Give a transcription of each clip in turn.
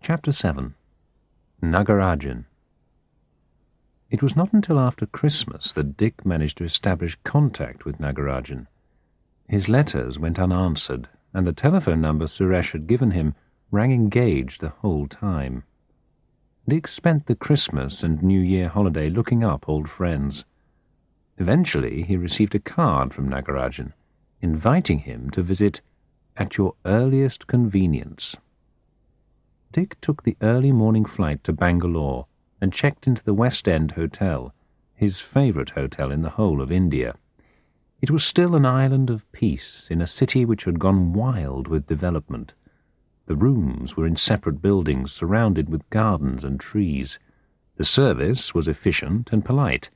Chapter 7. Nagarajan. It was not until after Christmas that Dick managed to establish contact with Nagarajan. His letters went unanswered, and the telephone number Suresh had given him rang engaged the whole time. Dick spent the Christmas and New Year holiday looking up old friends. Eventually he received a card from Nagarajan, inviting him to visit at your earliest convenience. Dick took the early morning flight to Bangalore and checked into the West End Hotel, his favourite hotel in the whole of India. It was still an island of peace in a city which had gone wild with development. The rooms were in separate buildings surrounded with gardens and trees. The service was efficient and polite,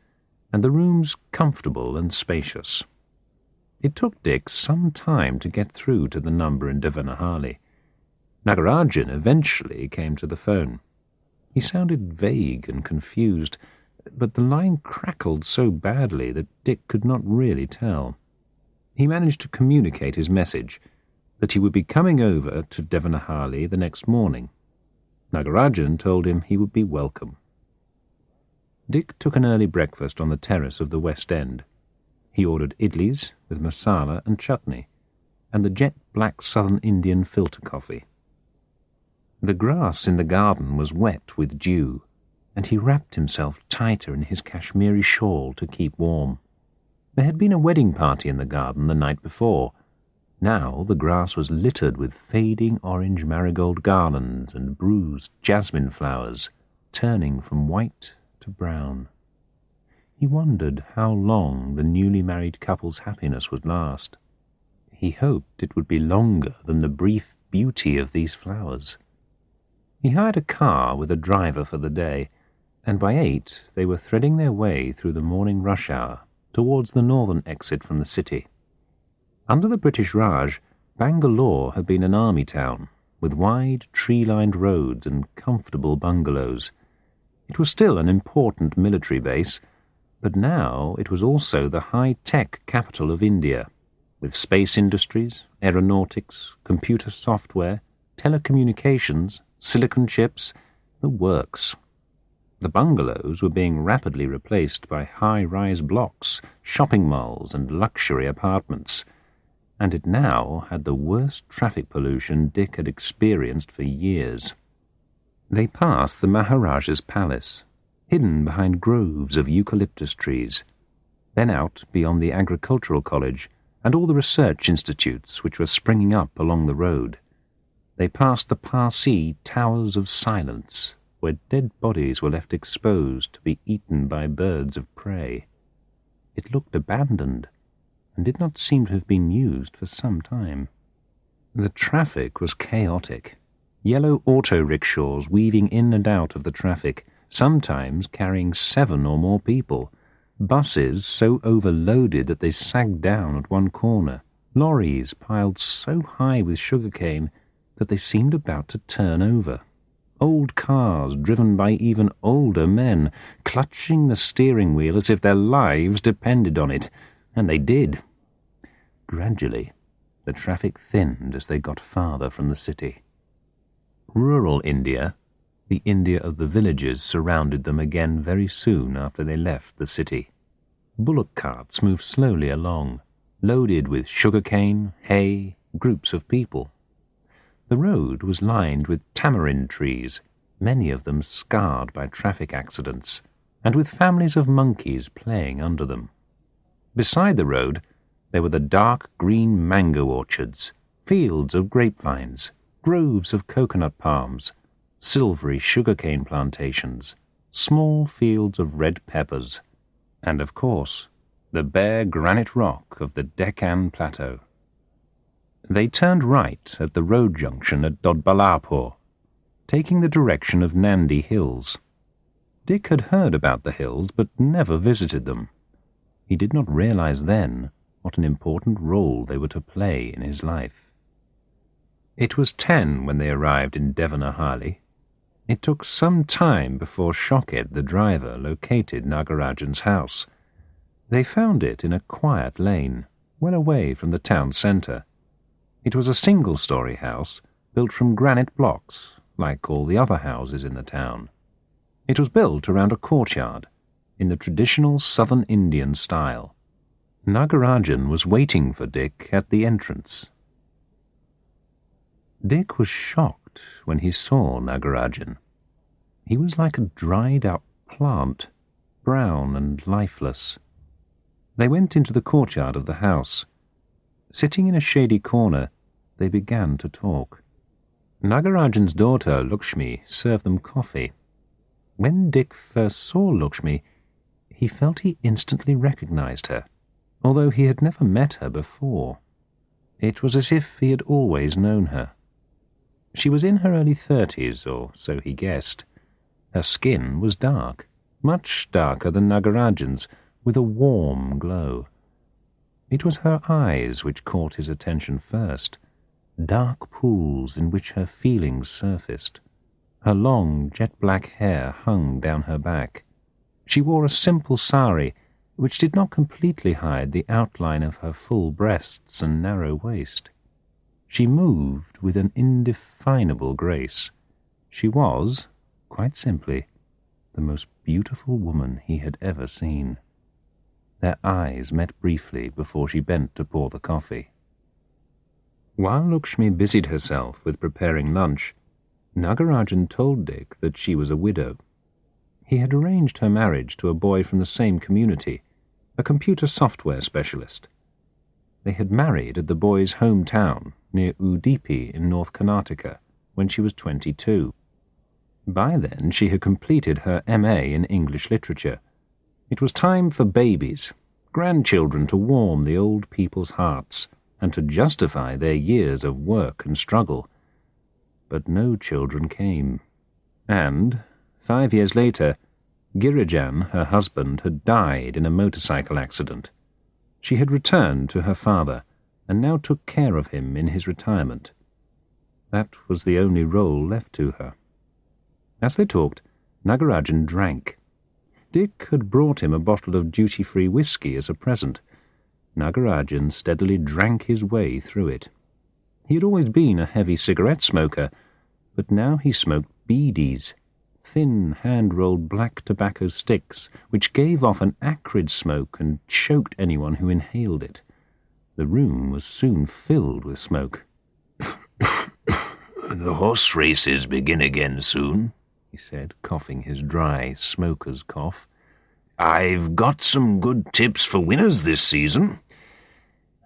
and the rooms comfortable and spacious. It took Dick some time to get through to the number in Devanahali. Nagarajan eventually came to the phone. He sounded vague and confused, but the line crackled so badly that Dick could not really tell. He managed to communicate his message, that he would be coming over to Devanahali the next morning. Nagarajan told him he would be welcome. Dick took an early breakfast on the terrace of the West End. He ordered idlis with masala and chutney, and the jet-black Southern Indian filter coffee. The grass in the garden was wet with dew, and he wrapped himself tighter in his Kashmiri shawl to keep warm. There had been a wedding party in the garden the night before. Now the grass was littered with fading orange marigold garlands and bruised jasmine flowers, turning from white to brown. He wondered how long the newly married couple's happiness would last. He hoped it would be longer than the brief beauty of these flowers. He hired a car with a driver for the day, and by 8 they were threading their way through the morning rush hour towards the northern exit from the city. Under the British Raj, Bangalore had been an army town, with wide tree-lined roads and comfortable bungalows. It was still an important military base, but now it was also the high-tech capital of India, with space industries, aeronautics, computer software, telecommunications, silicon chips, the works. The bungalows were being rapidly replaced by high-rise blocks, shopping malls, and luxury apartments, and it now had the worst traffic pollution Dick had experienced for years. They passed the Maharaja's palace, hidden behind groves of eucalyptus trees, then out beyond the agricultural college and all the research institutes which were springing up along the road. They passed the Parsi Towers of Silence, where dead bodies were left exposed to be eaten by birds of prey. It looked abandoned, and did not seem to have been used for some time. The traffic was chaotic. Yellow auto-rickshaws weaving in and out of the traffic, sometimes carrying 7 or more people. Buses so overloaded that they sagged down at one corner. Lorries piled so high with sugarcane that they seemed about to turn over. Old cars driven by even older men, clutching the steering wheel as if their lives depended on it, and they did. Gradually, the traffic thinned as they got farther from the city. Rural India, the India of the villages, surrounded them again very soon after they left the city. Bullock carts moved slowly along, loaded with sugarcane, hay, groups of people. The road was lined with tamarind trees, many of them scarred by traffic accidents, and with families of monkeys playing under them. Beside the road, there were the dark green mango orchards, fields of grapevines, groves of coconut palms, silvery sugarcane plantations, small fields of red peppers, and, of course, the bare granite rock of the Deccan Plateau. They turned right at the road junction at Dodbalapur, taking the direction of Nandi Hills. Dick had heard about the hills, but never visited them. He did not realize then what an important role they were to play in his life. It was 10 when they arrived in Devanahali. It took some time before Shoked, the driver, located Nagarajan's house. They found it in a quiet lane, well away from the town centre. It was a single-story house, built from granite blocks, like all the other houses in the town. It was built around a courtyard, in the traditional southern Indian style. Nagarajan was waiting for Dick at the entrance. Dick was shocked when he saw Nagarajan. He was like a dried-up plant, brown and lifeless. They went into the courtyard of the house. Sitting in a shady corner, they began to talk. Nagarajan's daughter, Lakshmi, served them coffee. When Dick first saw Lakshmi, he felt he instantly recognized her, although he had never met her before. It was as if he had always known her. She was in her early 30s, or so he guessed. Her skin was dark, much darker than Nagarajan's, with a warm glow. It was her eyes which caught his attention first, dark pools in which her feelings surfaced. Her long, jet-black hair hung down her back. She wore a simple sari, which did not completely hide the outline of her full breasts and narrow waist. She moved with an indefinable grace. She was, quite simply, the most beautiful woman he had ever seen. Their eyes met briefly before she bent to pour the coffee. While Lakshmi busied herself with preparing lunch, Nagarajan told Dick that she was a widow. He had arranged her marriage to a boy from the same community, a computer software specialist. They had married at the boy's hometown near Udupi in North Karnataka when she was 22. By then she had completed her M.A. in English literature. It was time for babies, grandchildren to warm the old people's hearts and to justify their years of work and struggle. But no children came. And, 5 years later, Girijan, her husband, had died in a motorcycle accident. She had returned to her father and now took care of him in his retirement. That was the only role left to her. As they talked, Nagarajan drank. Dick had brought him a bottle of duty-free whiskey as a present. Nagarajan steadily drank his way through it. He had always been a heavy cigarette smoker, but now he smoked beedies, thin hand-rolled black tobacco sticks, which gave off an acrid smoke and choked anyone who inhaled it. The room was soon filled with smoke. "The horse races begin again soon," he said, coughing his dry smoker's cough. "I've got some good tips for winners this season.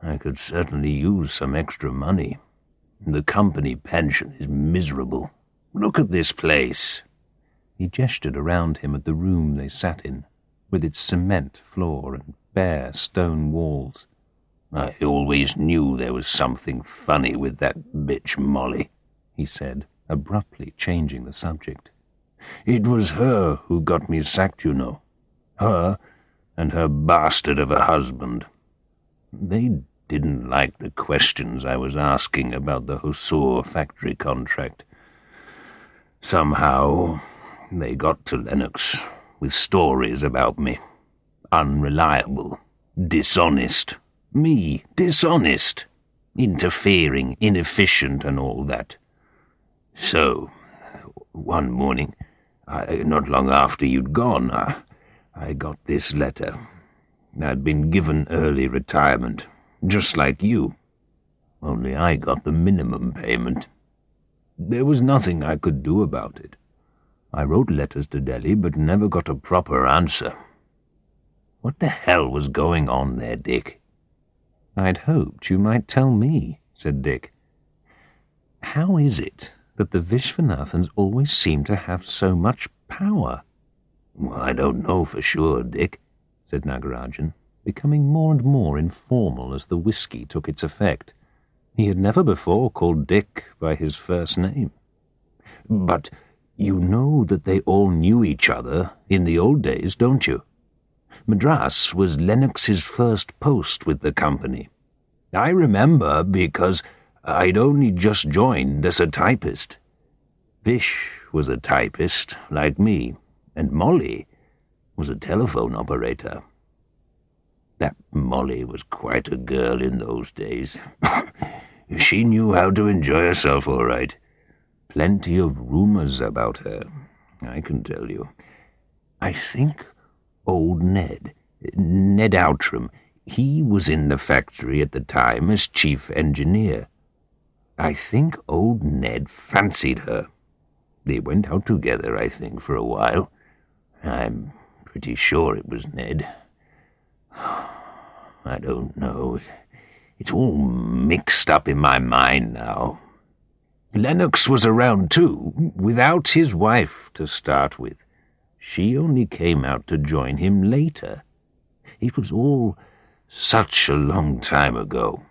I could certainly use some extra money. The company pension is miserable. Look at this place." He gestured around him at the room they sat in, with its cement floor and bare stone walls. "I always knew there was something funny with that bitch Molly," he said, abruptly changing the subject. "It was her who got me sacked, you know. Her and her bastard of a husband. They didn't like the questions I was asking about the Hosur factory contract. Somehow they got to Lennox with stories about me. Unreliable, dishonest. Me, dishonest, interfering, inefficient and all that. So, one morning, not long after you'd gone, I got this letter. I'd been given early retirement, just like you. Only I got the minimum payment. There was nothing I could do about it. I wrote letters to Delhi, but never got a proper answer. What the hell was going on there, Dick?" "I'd hoped you might tell me," said Dick. "How is it that the Vishwanathans always seem to have so much power?" "Well, I don't know for sure, Dick," said Nagarajan, becoming more and more informal as the whiskey took its effect. He had never before called Dick by his first name. "But you know that they all knew each other in the old days, don't you? Madras was Lennox's first post with the company. I remember because I'd only just joined as a typist. Vish was a typist, like me, and Molly was a telephone operator. That Molly was quite a girl in those days. She knew how to enjoy herself all right. plenty of rumours about her, I can tell you. I think old Ned Outram, he was in the factory at the time as chief engineer. I think old Ned fancied her. They went out together, I think, for a while. I'm pretty sure it was Ned. I don't know. It's all mixed up in my mind now. Lennox was around too, without his wife to start with. She only came out to join him later. It was all such a long time ago.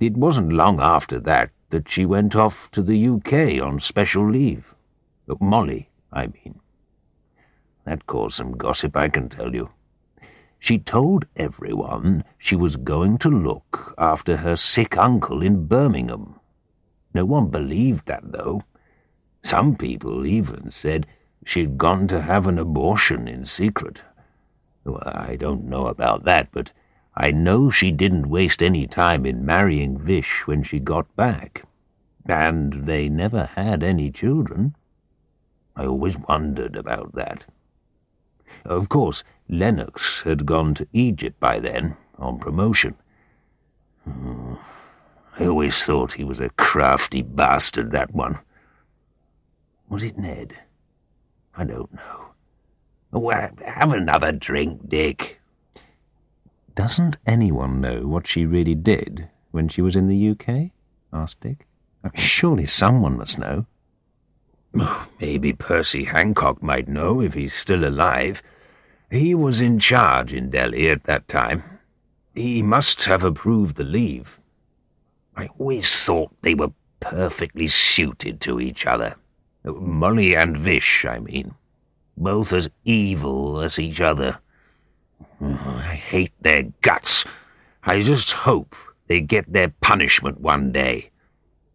It wasn't long after that she went off to the UK on special leave. Molly, I mean. That caused some gossip, I can tell you. She told everyone she was going to look after her sick uncle in Birmingham. No one believed that, though. Some people even said she'd gone to have an abortion in secret. Well, I don't know about that, but I know she didn't waste any time in marrying Vish when she got back. And they never had any children. I always wondered about that. Of course, Lennox had gone to Egypt by then, on promotion. I always thought he was a crafty bastard, that one. Was it Ned? I don't know. Well, have another drink, Dick. Doesn't anyone know what she really did when she was in the UK? Asked Dick. Surely someone must know. Maybe Percy Hancock might know if he's still alive. He was in charge in Delhi at that time. He must have approved the leave. I always thought they were perfectly suited to each other. Molly and Vish, I mean. Both as evil as each other. I hate their guts. I just hope they get their punishment one day.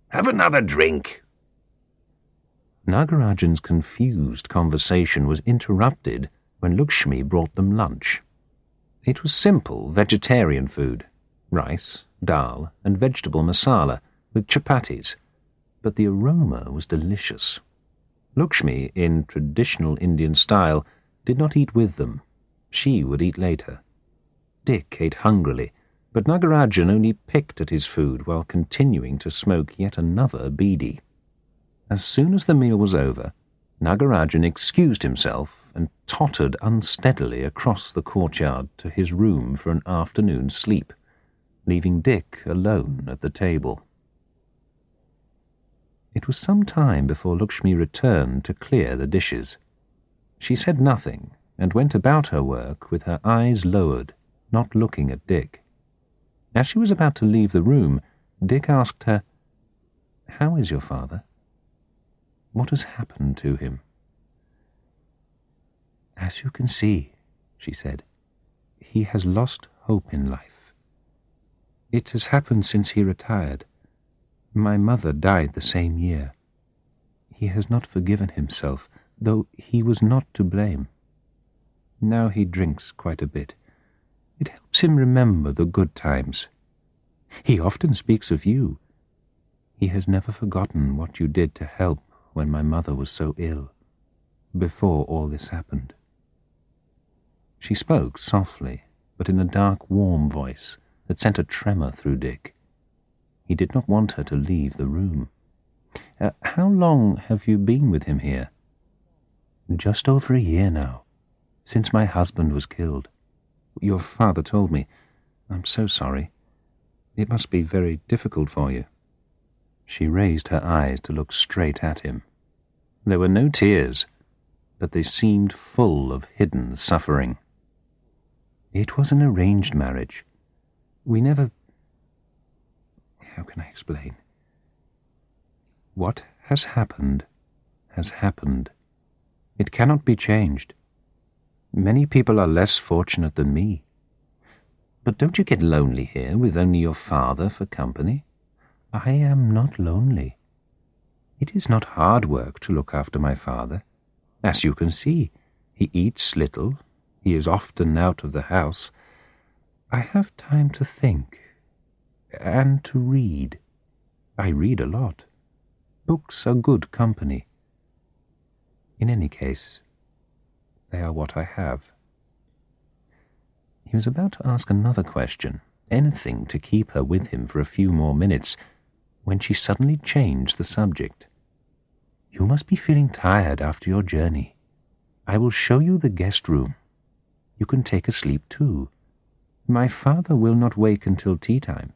Have another drink. Nagarajan's confused conversation was interrupted when Lakshmi brought them lunch. It was simple vegetarian food, rice, dal, and vegetable masala, with chapatis, but the aroma was delicious. Lakshmi, in traditional Indian style, did not eat with them. She would eat later. Dick ate hungrily, but Nagarajan only picked at his food while continuing to smoke yet another beedi. As soon as the meal was over, Nagarajan excused himself and tottered unsteadily across the courtyard to his room for an afternoon sleep, leaving Dick alone at the table. It was some time before Lakshmi returned to clear the dishes. She said nothing and went about her work with her eyes lowered, not looking at Dick. As she was about to leave the room, Dick asked her, "How is your father? What has happened to him?" "As you can see," she said, "he has lost hope in life. It has happened since he retired. My mother died the same year. He has not forgiven himself, though he was not to blame. Now he drinks quite a bit. It helps him remember the good times. He often speaks of you. He has never forgotten what you did to help when my mother was so ill, before all this happened." She spoke softly, but in a dark, warm voice that sent a tremor through Dick. He did not want her to leave the room. "How long have you been with him here?" "Just over a year now, since my husband was killed. Your father told me. I'm so sorry. It must be very difficult for you." She raised her eyes to look straight at him. There were no tears, but they seemed full of hidden suffering. "It was an arranged marriage. We never... How can I explain? What has happened has happened. It cannot be changed. Many people are less fortunate than me. But don't you get lonely here with only your father for company? I am not lonely. It is not hard work to look after my father. As you can see, he eats little. He is often out of the house. I have time to think and to read. I read a lot. Books are good company. In any case, they are what I have." He was about to ask another question, anything to keep her with him for a few more minutes, when she suddenly changed the subject. "You must be feeling tired after your journey. I will show you the guest room. You can take a sleep too. My father will not wake until tea time."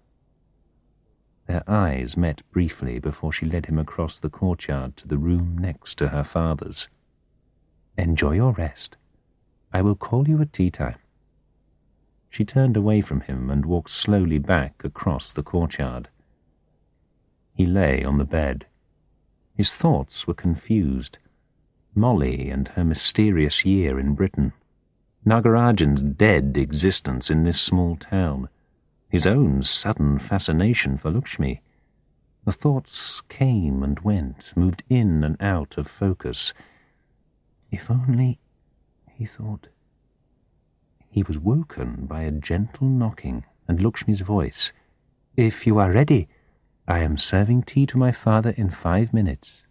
Their eyes met briefly before she led him across the courtyard to the room next to her father's. "Enjoy your rest. I will call you at tea time." She turned away from him and walked slowly back across the courtyard. He lay on the bed. His thoughts were confused. Molly and her mysterious year in Britain. Nagarajan's dead existence in this small town. His own sudden fascination for Lakshmi. The thoughts came and went, moved in and out of focus. If only, he thought. He was woken by a gentle knocking and Lakshmi's voice. "If you are ready, I am serving tea to my father in 5 minutes."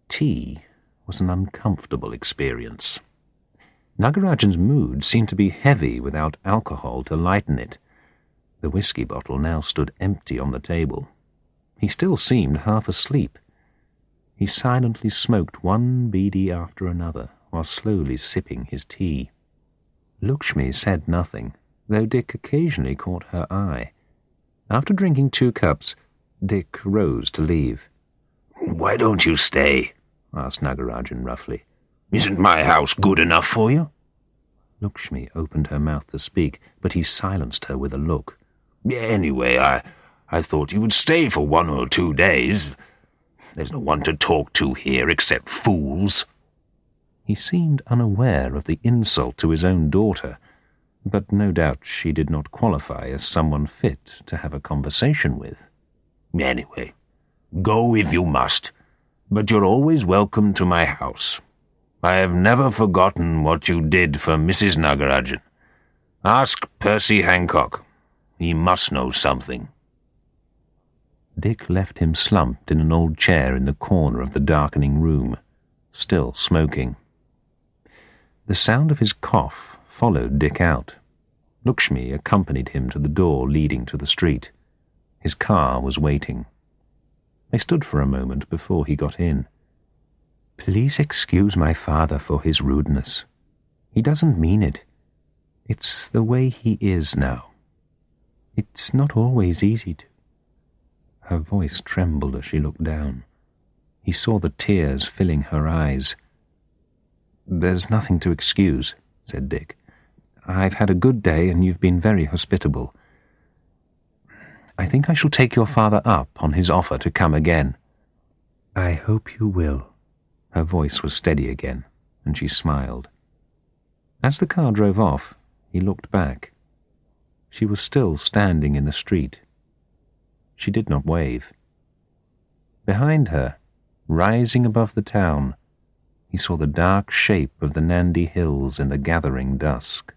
Tea was an uncomfortable experience. Nagarajan's mood seemed to be heavy without alcohol to lighten it. The whiskey bottle now stood empty on the table. He still seemed half asleep. He silently smoked one beedi after another, while slowly sipping his tea. Lakshmi said nothing, though Dick occasionally caught her eye. After drinking 2 cups, Dick rose to leave. "Why don't you stay?" asked Nagarajan roughly. "Isn't my house good enough for you?" Lakshmi opened her mouth to speak, but he silenced her with a look. "Anyway, I thought you would stay for 1 or 2 days. There's no one to talk to here except fools." He seemed unaware of the insult to his own daughter, but no doubt she did not qualify as someone fit to have a conversation with. "Anyway, go if you must, but you're always welcome to my house. I have never forgotten what you did for Mrs. Nagarajan. Ask Percy Hancock. He must know something." Dick left him slumped in an old chair in the corner of the darkening room, still smoking. The sound of his cough followed Dick out. Lakshmi accompanied him to the door leading to the street. His car was waiting. They stood for a moment before he got in. "Please excuse my father for his rudeness. He doesn't mean it. It's the way he is now. It's not always easy to—" Her voice trembled as she looked down. He saw the tears filling her eyes. "There's nothing to excuse," said Dick. "I've had a good day and you've been very hospitable. I think I shall take your father up on his offer to come again." "I hope you will." Her voice was steady again, and she smiled. As the car drove off, he looked back. She was still standing in the street. She did not wave. Behind her, rising above the town, he saw the dark shape of the Nandi hills in the gathering dusk.